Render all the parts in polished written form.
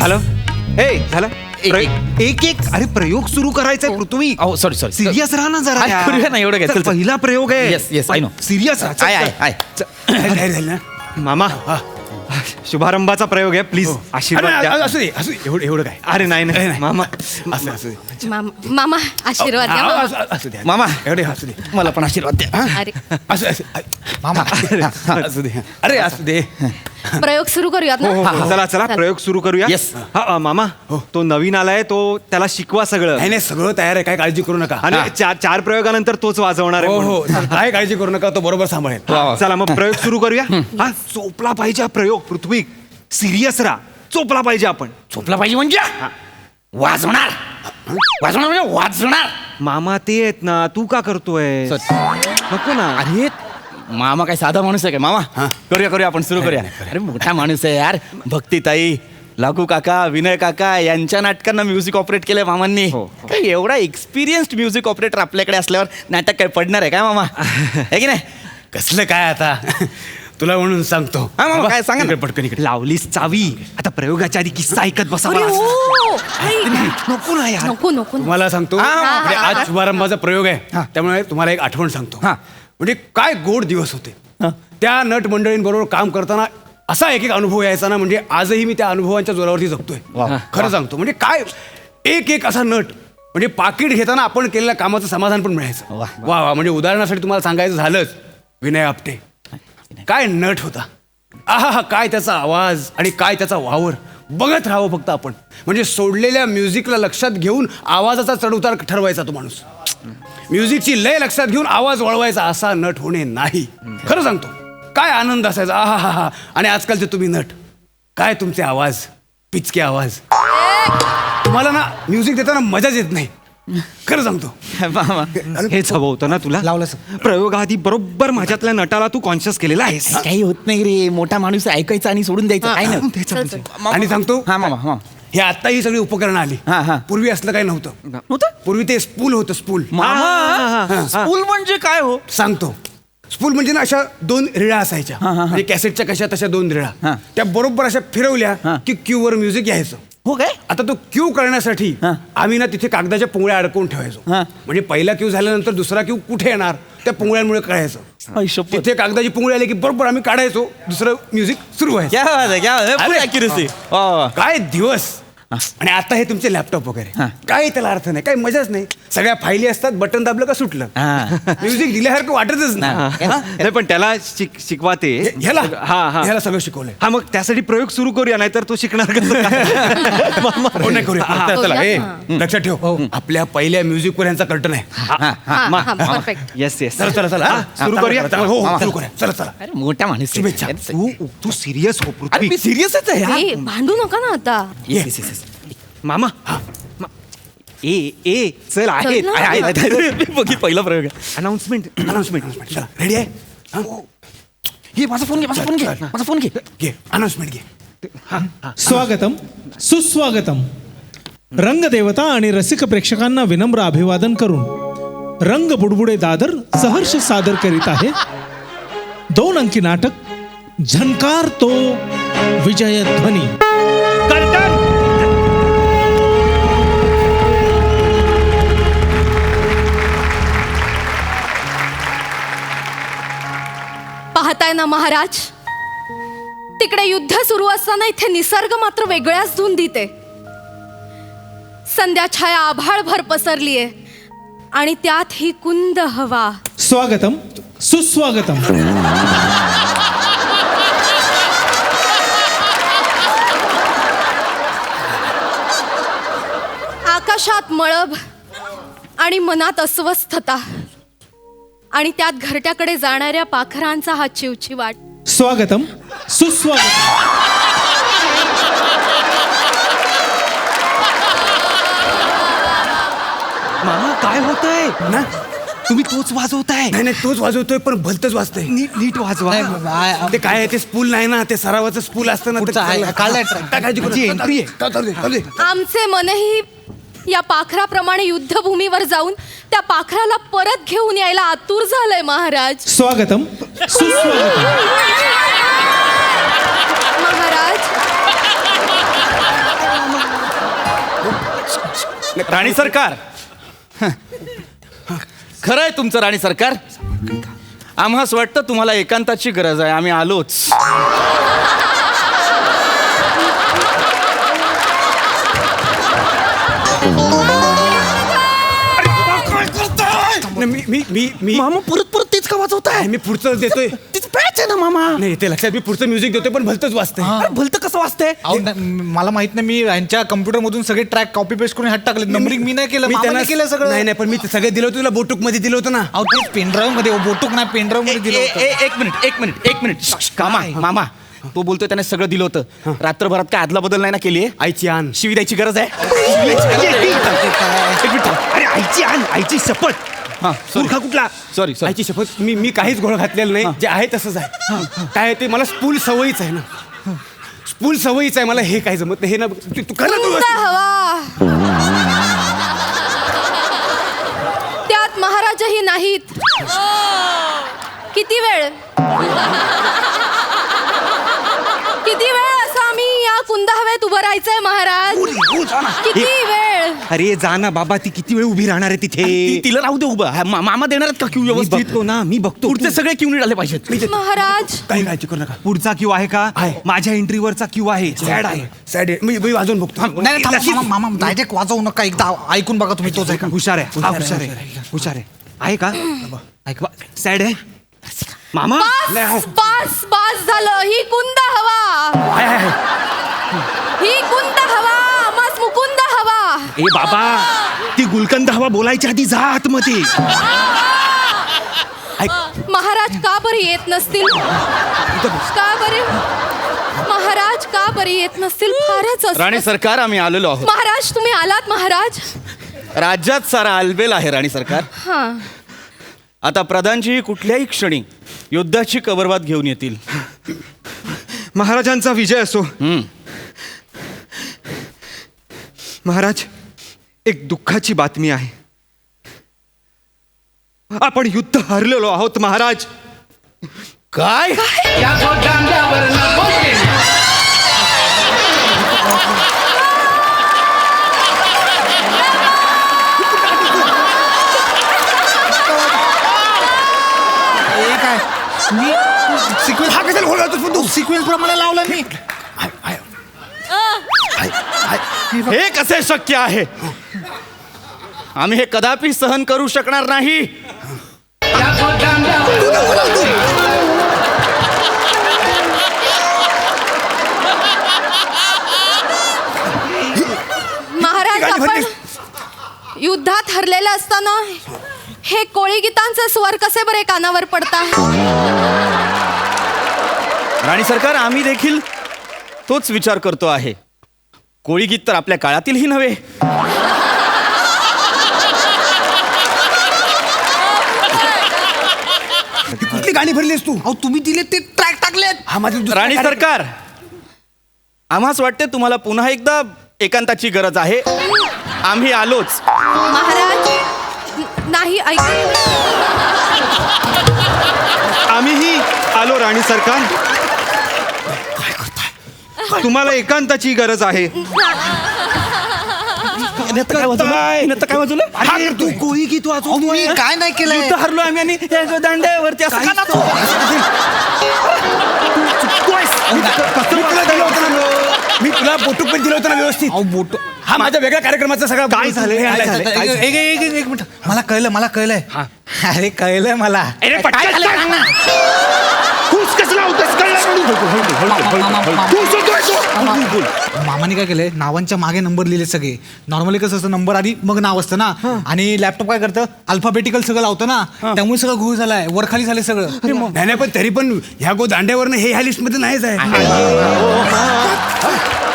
झालं झालं एक एक अरे प्रयोग सुरू करायचा आहे पृथ्वी. सॉरी सिरियस राहा ना जरा यार. करूया ना एवढं काय. चल, पहिला प्रयोग आहे. Yes I know. सिरियस आहे मामा शुभारंभाचा प्रयोग आहे. प्लीज आशीर्वाद द्या. असू दे एवढं काय. अरे नाही मामा असू दे मामा आशीर्वाद द्या मामा. असू दे मामा एवढे असू दे मला पण आशीर्वाद द्या. अरे असू मामा असू दे अरे असू दे. प्रयोग सुरू करूयात ना. चला प्रयोग सुरू करूया. Yes. हा मामा तो नवीन आलाय तो त्याला शिकवा सगळं. नाही सगळं तयार आहे काय काळजी करू नका. आणि चार प्रयोगानंतर तोच वाजवणार आहे. हो काय काळजी करू नका तो बरोबर सांभाळेल. चला मग प्रयोग सुरू करूया. हा चोपला पाहिजे हा प्रयोग पृथ्वी. सिरियस राहा. चोपला पाहिजे आपण. झोपला पाहिजे म्हणजे वाजवणार मामा ते आहेत ना तू का करतोय. नको ना. अरे मामा काय साधा माणूस आहे काय. मामा करूया आपण सुरू करूया. अरे मोठा माणूस आहे यार. भक्तीताई लागू काका विनय काका यांच्या नाटकांना म्युझिक ऑपरेट केलंय मामांनी. काय एवढा एक्सपिरियन्स्ड म्युझिक ऑपरेटर आपल्याकडे असल्यावर नाटक काय पडणार आहे काय मामा. आहे की नाही. कसलं काय आता तुला म्हणून सांगतो. हा मामा काय सांगा ना. पटकन इकडे. लावलीस चावी. आता प्रयोगाच्या आधी किस्सा ऐकत बसा. अरे हो. नको ना यार. नको तुम्हाला सांगतो म्हणजे आज शुभारंभाचा प्रयोग आहे त्यामुळे तुम्हाला एक आठवण सांगतो. म्हणजे काय गोड दिवस होते त्या नट मंडळींबरोबर काम करताना. असा एक अनुभव यायचा ना म्हणजे आजही मी त्या अनुभवांच्या जोरावरती जगतोय. खरं सांगतो म्हणजे काय एक असा नट म्हणजे पाकिट घेताना आपण केलेल्या कामाचं समाधान पण मिळायचं. वा म्हणजे उदाहरणासाठी तुम्हाला सांगायचं झालंच विनय आपटे. काय नट होता. आहा काय त्याचा आवाज आणि काय त्याचा वावर. बघत राहावं फक्त आपण. म्हणजे सोडलेल्या म्युझिकला लक्षात घेऊन आवाजाचा चढउतार ठरवायचा तो माणूस. म्युझिकची लय लक्षात घेऊन आवाज वळवायचा असा नट होणे नाही. खरं सांगतो काय आनंद असायचा. आहा आणि आजकालचे तुम्ही नट काय तुमचे आवाज पिचके आवाज. तुम्हाला ना म्युझिक देताना मजाच येत नाही. खरं सांगतो. हेच हवं होतं ना तुला. लावलं प्रयोगाआधी बरोबर माझ्यातल्या नटाला तू कॉन्शियस केलेला आहेस. काही होत नाही रे. मोठा माणूस ऐकायचं आणि सोडून द्यायचं काय नाही. आणि सांगतो हा मामा हे आता ही सगळी उपकरणं आली. पूर्वी असलं काही नव्हतं. पूर्वी ते स्पूल होतं स्पूल. स्कूल म्हणजे काय हो. सांगतो. स्पूल म्हणजे ना अशा 2 रिळा असायच्या. म्हणजे कॅसेटच्या कशा तशा 2 रिळा त्या बरोबर अशा फिरवल्या की क्यू वर म्युझिक यायचं. हो काय. आता तो क्यू करण्यासाठी आम्ही ना तिथे कागदाच्या पुंगळ्या अडकवून ठेवायचो. म्हणजे पहिला क्यू झाल्यानंतर दुसरा क्यू कुठे येणार त्या पुंगळ्यांमुळे कळायचं. तिथे कागदाची पुंगळी आली की बरोबर आम्ही काढायचो. दुसरं म्युझिक सुरू व्हायचं. काय दिवस. आणि आता हे तुमचे लॅपटॉप वगैरे काय त्याला अर्थ नाही. काही मजाच नाही. सगळ्या फायली असतात. बटन दाबलं का सुटलं. म्युझिक दिल्यासारखं वाटतच नाही पण त्याला शिकवा ते. ह्याला सगळं शिकवलंय. हा मग त्यासाठी प्रयोग सुरू करूया नाहीतर तो शिकणार कसं. नाही करूया. लक्षात ठेव आपल्या पहिल्या म्युझिक वर यांचा कर्टन आहे. येस चला सुरू करूया. हो सुरू करूया. चला मोठा माणूस. शुभेच्छा. तू सिरियस हो पृथ्वी. मी सिरियसच आहे. भांडू नका ना आता. मामा चल आहे. पहिला प्रयोग. अनाउन्समेंट. चला रेडी आहे. घे माझा फोन घे. अनाउन्समेंट घे. स्वागतम सुस्वागतम. रंगदेवता आणि रसिक प्रेक्षकांना विनम्र अभिवादन करून रंग बुडबुडे दादर सहर्ष सादर करीत आहे 2 अंकी नाटक झंकार तो विजय ध्वनी. पाहताय ना महाराज. तिकडे युद्ध सुरू असताना इथे निसर्ग मात्र वेगळ्याच धुंदीत आहे. संध्या छाया आभाळभर पसरलीये आणि त्यात ही कुंद हवा. स्वागतम सुस्वागतम. आकाशात मळभ आणि मनात अस्वस्थता आणि त्यात घरट्याकडे जाणाऱ्या पाखरांचा हा चिवचिवाट. स्वागतम सुस्वागतम. मामा काय होतंय ना. तुम्ही तोच वाजवताय. नाही तोच वाजवतोय पण भलतच वाजतंय. नीट वाजवा. ते काय आहे ते स्पूल नाही ना. ते सरावाचं स्पूल असतं ना. आमचे मनही या पाखराप्रमाणे युद्धभूमीवर जाऊन त्या पाखराला परत घेऊन यायला आतुर झालंय महाराज. स्वागतम सुस्वागतम. महाराज राणी सरकार खरं आहे तुमचं राणी सरकार. आम्हास वाटतं तुम्हाला एकांताची गरज आहे. आम्ही आलोच. नाही, मी मामा परत तेच का वाजवताय? मी पुढचं देतोय. तीच पॅच आहे ना मामा. नाही ते लक्षात, मी पुढचं म्युझिक देतोय पण भलतंच वाजतंय. भलतं कसं वाजतंय? अहो, मला माहित नाही, मी यांच्या कम्प्युटर मधून सगळे ट्रॅक कॉपी पेस्ट करून हात टाकले. नंबरिंग मी नाही केलं, मी मामाने केलं सगळं. नाही नाही, पण मी ते सगळे दिलं होतं तुला, बोटूक मध्ये दिलं होतं ना. अहो तेच पेनड्राईव्ह मध्ये, बोटूक नाही पेनड्राईव्ह मध्ये दिलं होतं. एक मिनिट मामा तो बोलतोय त्याने सगळं दिलं होतं. रात्रभरात काय आदला बदल नाही ना केली? आईची आण. शिवी द्यायची गरज आहे? अरे आईची आण, आईची शपथ. हा, मूर्खा कुठला? सॉरी आईची शपथ, मी काहीच घोळ घातलेलं नाही. जे आहे तसंच आहे. काय आहे ते मला स्पूल सवयीच आहे ना. स्पूल सवयीच आहे मला. हे काय जमत नाही. हे ना तू कर ना तू कुंद व्यवस्थित. हवा त्यात महाराजही नाहीत. किती वेळ असं आम्ही या कुंद हवेत उभं राहायचंय महाराज? किती वेळ? अरे जा ना बाबा, ती किती वेळ उभी राहणार आहे तिथे? तिला राहू दे उभं. हा, मामा देणार आहेत का क्यू मी व्यवस्थित? बघतो ना, मी बघतो. पुढचे सगळे क्यू नीट आले पाहिजेत. महाराज काही काळजी करू नका. पुढचा क्यू आहे का? आहे. माझ्या एंट्रीवरचा क्यू आहे. सॅड आहे. सॅड आहे. मी वाजवून बघतो. नाही थांबा, मामा डायरेक्ट वाजवू नका, एकदा ऐकून बघा तुम्ही. तोच आहे का? हुशार आहे. हा, हुशार आहे. हुशार आहे. आहे का? ऐक, सॅड आहे मामा. पास झालं. ही कुंद हवा, ही कुंद हवा, मस्त मुकुंद हवा. ए बाबा, ती गुलकंद हवा बोलायच्या आधी जा आतमध्ये. महाराज का बरे येत नसतील? का बरे महाराज का बरे येत नसतील? फारच असं. राणी सरकार आम्ही आलेलो आहोत. महाराज तुम्ही आलात महाराज? राज्यात सारा आलबेल आहे राणी सरकार. हा, आता प्रधानजी कुठल्याही क्षणी युद्धाची कबरबात घेऊन येतील. महाराजांचा विजय असो. महाराज, एक दुःखाची बातमी आहे. आपण युद्ध हरलेलो आहोत महाराज. काय? काय मी सिक्वेन्स हा कशाला घोळ घालतोस पण तू? सिक्वेन्स प्रमाणे लावलं मी. हे कसे शक्य आहे? आम्ही हे कदापि सहन करू शकणार नाही. महाराज आपण युद्धात हरलेले असताना हे कोळी गीतांचे स्वर कसे बरे कानावर पडतात? राणी सरकार आम्ही देखील तोच विचार करतो आहे. कोळी गीत तर आपल्या काळातीलही नव्हे. कुठली गाणी भरलीस तू? अहो तुम्ही दिले ते ट्रॅक टाकलेत. हा माझा दुसरा राणी कार्यक्रम. सरकार आम्हास वाटते तुम्हाला पुन्हा एकदा एकांताची गरज आहे. आम्ही आलोच. महाराज नाही ऐक. आम्हीही आलो राणी सरकार. तुम्हाला एकांताची गरज आहे. काय वाजवलं? अरे तू कोळी गीत वाजव. मी काय नाही केलं. युद्ध हरलो आम्ही आणि या दांड्यावरती असं का नाचतो? मी तुला बोटूक पण दिलं होतं ना व्यवस्थित. अहो बोट. हा माझ्या वेगळ्या कार्यक्रमाचा सगळा काय झालंय? हे काय आणलाय. झालंय? एक मिनिट. मला कळलंय. अरे कळलंय मला. अरे पटकन सांग ना. फूस कसला होतास? कळलं मामाने काय केलंय, नावांच्या मागे नंबर लिहिले सगळे. नॉर्मली कसं असतं, नंबर आधी मग नाव असतं ना. आणि लॅपटॉप काय करतं, अल्फाबेटिकल सगळं लावतं ना. त्यामुळे सगळं घोळ झालाय, वरखाली झाले सगळं. नाही पण तरी पण ह्या दांड्यावरनं हे ह्या लिस्ट मध्ये नाहीच आहे.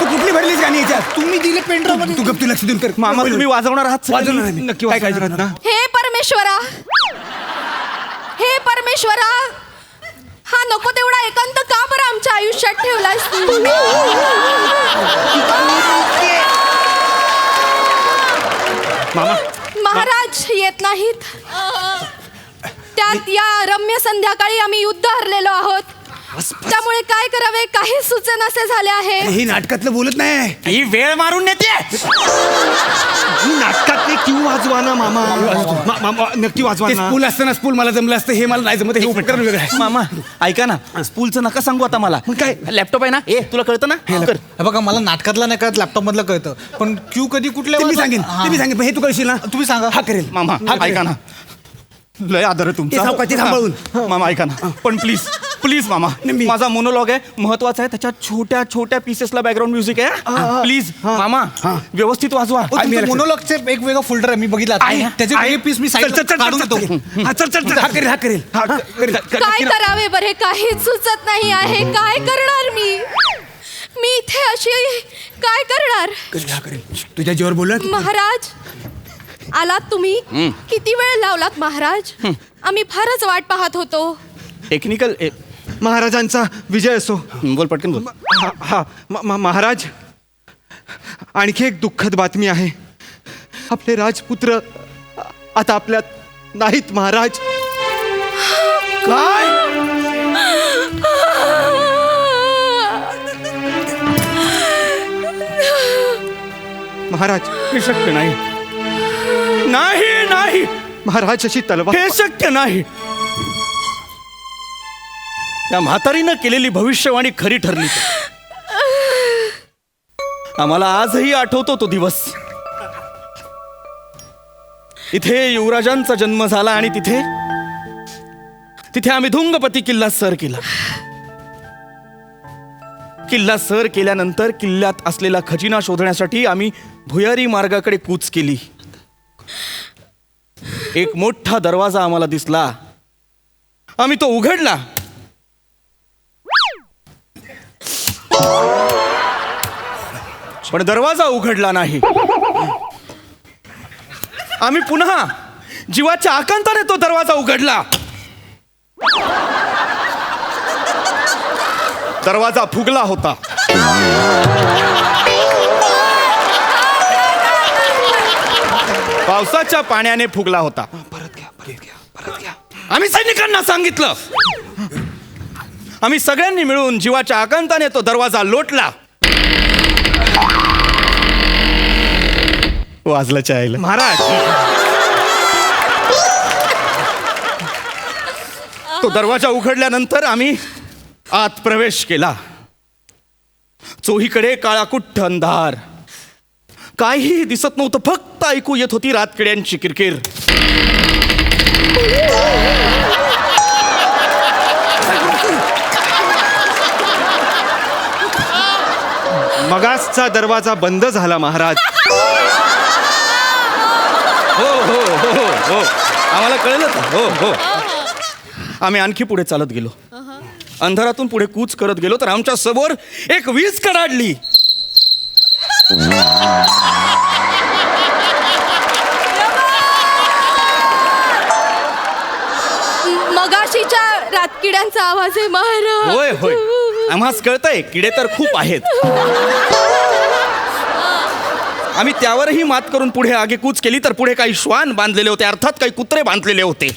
तू कुठली भरलीस गाणी याच्यात? तुम्ही दिले पेंड्राईव्ह मध्ये. तू गप, तू लक्ष देऊन कर. मामा तुम्ही वाजवणार आहात सगळ्यांनी? वाजवणार आहे मी. नक्की काय वाजवणार काळजी आहात ना? हे परमेश्वरा, हे परमेश्वरा, हा नको तेवढा एकांत का बरं आमच्या आयुष्यात ठेवलास तू? मामा महाराज येत नाहीत. त्यात या रम्य संध्याकाळी आम्ही युद्ध हरलेलो आहोत. त्यामुळे काय करावे काही सुचेनासे झाले आहे. ही नाटकातलं बोलत नाही. ही वेळ मारून नेते. ही नाटकातले क्यू वाजवा ना मामा. मामा नक्की वाजवा ते ना. स्पूल असतं ना, स्पूल मला जमलं असतं, हे मला नाही जमत. हे उपकरण वेगळं आहे. मामा ऐका ना, स्पूलचं नका सांगू आता मला. मग काय? लॅपटॉप आहे ना, तुला कळतं ना. कर. हे बघा मला नाटकातला नाही कळत, लॅपटॉप मधलं कळतं, पण क्यू कधी कुठल्या ते मी वाजवा- सांगेन, हा. ते मी सांगेन, पण हे तू करशील ना. तुम्ही सांगा. हा करेल. मामा ऐका ना, लय आदर आहे तुमचा. ते सावकाश सांभाळून. मामा ऐका ना, पण प्लीज प्लीज मामा, माझा मोनोलॉग आहे महत्वाचा आहे, त्याच्यात छोट्या छोट्या पीसेसला बॅकग्राऊंड म्युझिक आहे. प्लीज मामा व्यवस्थित वाजवा. मोनोलॉगचे एक वेगळं फोल्डर आहे, मी बघितला आता. त्याचे वेगळे पीस मी साईड काढून देतो. हा, चल चल चल. हा करेल, हा करेल. काय करावे बरे काहीच सुचत नाही आहे. काय करणार मी इथे अशी काय करणार. करेल, हा करेल. तुझ्या जीवर बोलला. महाराज आलात तुम्ही. किती वेळ लावलात महाराज. आम्ही फारच वाट पाहत होतो. टेक्निकल महाराजांचा विजय असो. बोल पटकन बोल. महाराज, आणखी एक दुःखद बातमी आहे. आपले राजपुत्र आता आपल्यात नाहीत महाराज. काय? महाराज हे शक्य नाही. नाही नाही, महाराज अशी तलवार. हे शक्य नाही. त्या म्हातारीनं केलेली भविष्यवाणी खरी ठरली. आम्हाला आजही आठवतो तो दिवस. इथे युवराजांचा जन्म झाला आणि तिथे तिथे आम्ही धुंगपती किल्ला सर केला. किल्ला सर केल्यानंतर किल्ल्यात असलेला खजिना शोधण्यासाठी आम्ही भुयारी मार्गाकडे कूच केली. एक मोठा दरवाजा आम्हाला दिसला. आम्ही तो उघडला. पण दरवाजा उघडला नाही. आम्ही पुन्हा जीवाच्या आकांताने तो दरवाजा उघडला. दरवाजा फुगला होता. पावसाच्या पाण्याने फुगला होता. परत घ्या परत घ्या परत घ्या. आम्ही सैनिकांना सांगितलं. आम्ही सगळ्यांनी मिळून जीवाच्या आकांताने तो दरवाजा लोटला. वाजलं चायला. महाराज तो दरवाजा उघडल्यानंतर आम्ही आत प्रवेश केला. चोहीकडे काळाकुट्ट अंधार. काहीही दिसत नव्हतं. फक्त ऐकू येत होती रातकिड्यांची किरकिर. मगासचा दरवाजा बंद झाला महाराज. हो हो हो हो हो, आम्हाला कळलं. हो हो. आम्ही आणखी पुढे चालत गेलो. अंधारातून पुढे कूच करत गेलो तर आमच्या समोर एक वीज कडाडली. मगाशीच्या रातकिड्यांचा आवाज आहे महाराज. होय होय, आम्हास कळतंय किडे तर खूप आहेत. आम्ही त्यावरही मात करून पुढे आगेकूच केली तर पुढे काही श्वान बांधलेले होते, अर्थात काही कुत्रे बांधलेले होते.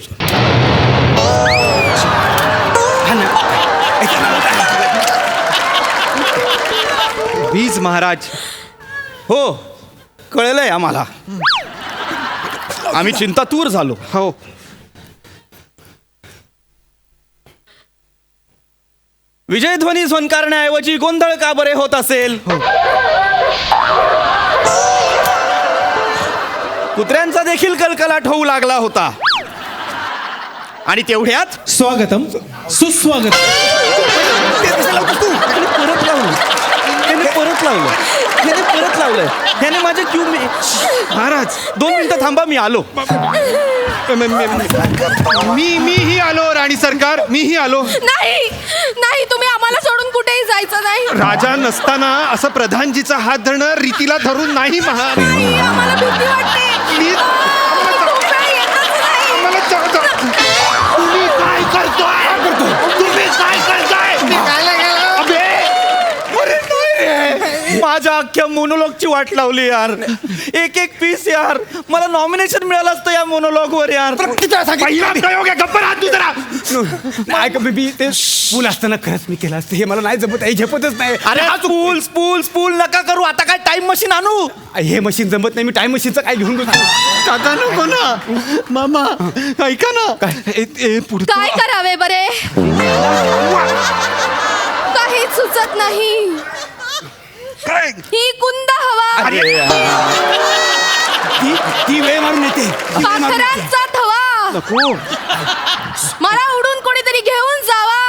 वीज महाराज. हो कळलंय आम्हाला. आम्ही चिंतातूर झालो. हो विजयध्वनी झोनकारण्याऐवजी गोंधळ का बरे होत असेल. कुत्र्यांचा देखील कलकलाट होऊ लागला होता. आणि तेवढ्यात स्वागतम सुस्वागत. परत लावलं. परत लावलं. त्याने परत लावलंय. त्याने माझे क्यू महाराज 2 मिनिटं थांबा, मी आलो. मीही आलो राणी सरकार. मीही आलो. नाही नाही, तुम्ही आम्हाला सोडून कुठेही जायचं नाही. राजा नसताना असं प्रधानजीचा हात धरणं रीतीला धरून नाही महाराज. नाही, आम्हाला भीती वाटते. मी- आम्ही खूप वेळ येतच नाही. आम्हाला तुम्ही काय करतोय. तुम्ही काय करताय. अबे, अरे नाही रे. माझ्या अख्ख्या मोनोलॉगची वाट लावली यार. एक एक पीस यार. मला नॉमिनेशन मिळालं असतं या मोनोलॉग वर यार. पहिला प्रयोग आहे, गप्प राहा तू जरा. नाही का बेबी, ते स्पूल असताना खरंच मी केलं असतं. हे मला नाही जमत आहे, झेपतच नाही. अरे स्पूल स्पूल स्पूल नका करू. आता काय टाइम मशीन आणू? हे मशीन जमत नाही. मी टाइम मशीनचं काय घेऊन बसतो. काका नको ना. मामा ऐका ना. पुढचं काय करावे बरे, काही सुचत नाही. काय? ही कुंद हवा, अरे ती वेळ मारून येते. पाखरांचा थवा, नको. मला उडून कोणीतरी घेऊन जावा,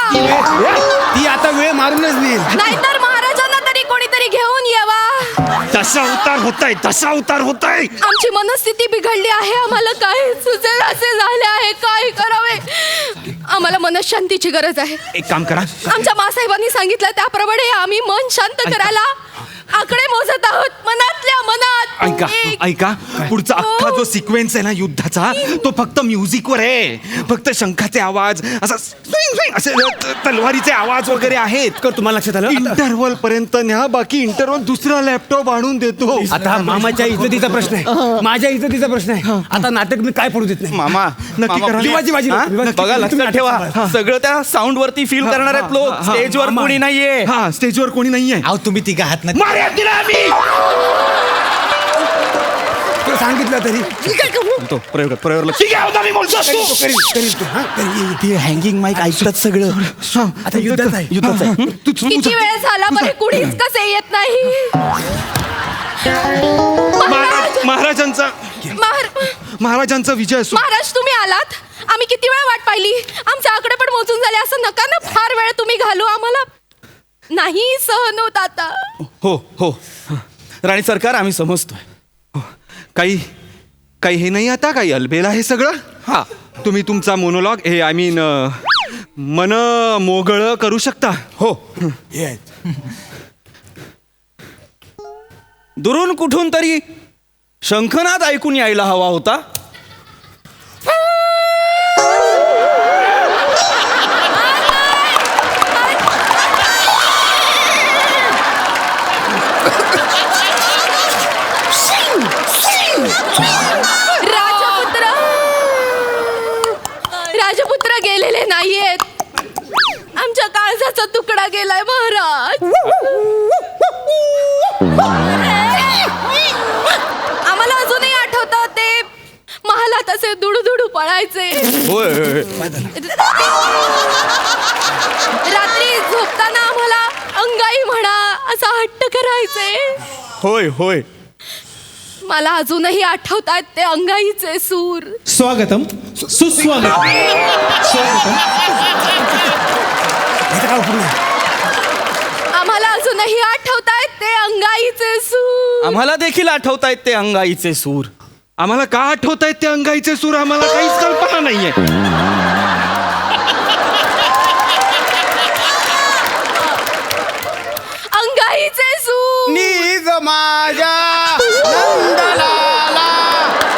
ती आता वेळ मारूनच नेईल. नाहीतर महाराजांना तरी कोणीतरी घेऊन यावा. तसा उतार होताय, तसा उतार होताय. आमची मनस्थिती बिघडली आहे, आम्हाला काय सुचेल असे झाले आहे. काय करावे, आम्हाला मनशांतीची गरज आहे. एक काम करा. आमच्या मासाहेबांनी सांगितलं त्याप्रमाणे आम्ही मन शांत करायला आकडे मोजत आहोत, मनातल्या मनात. ऐका एक, ऐका, पुढचा अख्खा जो सिक्वेन्स आहे ना युद्धाचा, तो फक्त म्युझिकवर आहे. फक्त शंखाचे आवाज, असा स्विंग स्विंग असे तलवारीचे आवाज वगैरे आहेत. कर, तुम्हाला लक्षात आलं? इंटरव्हल पर्यंत न्या, बाकी इंटरव्हल दुसरा लॅपटॉप आणून देतो. आता हा मामाच्या इज्जतीचा प्रश्न आहे, माझ्या इज्जतीचा प्रश्न आहे. आता नाटक मी काय पडू देत नाही. मामा नक्की मामा, करा. please. लिवाची बाजी हा? नक्की. बघा तुम्ही लक्षात नाटक ठेवा, सांभाळा. सगळं त्या साऊंड वरती फील करणार आहेत लोक. स्टेजवर मामा. कोणी नाहीये. हा, स्टेजवर कोणी नाहीये. अहो तुम्ही तिघा हात ना. मारूया तिला आम्ही. तुला सांगितलं तरी तो प्रयोग प्रयोग लक्ष. ठीक आहे, होता मी बोलतो असतो. करील तू. हा, करील. ते हँगिंग माईक ऐकतात सगळं. आता युद्धाचं आहे. युद्धाचं आहे. किती वेळ झाला बरे, कुणीच कसे येत नाही. महाराजांचा महाराजांचा विजय असो. महाराज तुम्ही आलात, आम्ही किती वेळ वाट पाहिली. आमच्या आकडे पण मोजून झाले. असं नका ना फार वेळ तुम्ही घालू, आम्हाला नाही सहन होत आता. हो हो राणी सरकार, आम्ही समजतोय. काही हे नाही आता, काही अलबेल आहे सगळं. हा, तुम्ही तुमचा मोनोलॉग हे आय मीन मन मोगळ करू शकता. हो. Yes. दुरून कुठून तरी शंखनाद ऐकून यायला हवा होता. राजपुत्र गेलेले नाहीयेत, आमच्या काळजाचा तुकडा गेलाय महाराज. आम्हाला अजूनही आठवतं ते महालात असे दुडू पळायचे. होय रात्री झोपताना आम्हाला अंगाई म्हणा असा हट्ट करायचे. होय होय. मला अजूनही आठवतात ते अंगाईचे सूर. स्वागतम, सुस्वागतम, स्वागतम. हे तर काय उपयोग नाही. आम्हाला अजूनही आठवतात ते अंगाईचे सूर. आम्हाला देखील आठवतायत ते अंगाईचे सूर. आम्हाला का आठवत आहेत ते अंगाईचे सूर, आम्हाला काहीच कल्पना नाहीये. अंगाईचे सूर. नीज माझ्या नंदलाला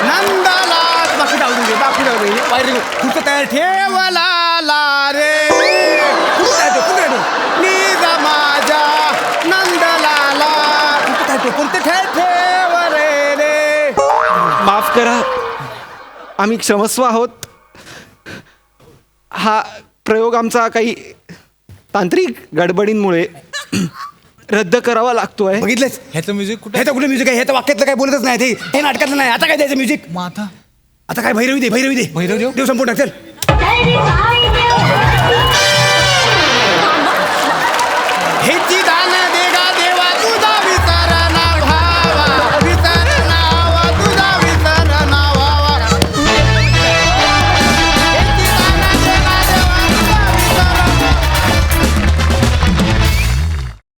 नंदला बाकी डावून घे, बाकी डावून घे. वायरिंग कुठं तयार ठेवला रे. कुठं नीज माझ्या नंदलाला कुठं तयार ठेव, कोणते ठेव रे. माफ करा, आम्ही क्षमस्व आहोत. हा प्रयोग आमचा काही तांत्रिक गडबडींमुळे रद्द करावा लागतोय. बघितलंच, ह्याचं म्युझिक कुठे? ह्याचं कुठलं म्युझिक आहे? ह्याचं वाक्यातलं काय बोलतच नाही. हे नाटकातलं नाही. आता काय द्यायचं म्युझिक? मग आता आता काय भैरवी दे. भैरव देऊ? देव संपूर्ण चल. Baby,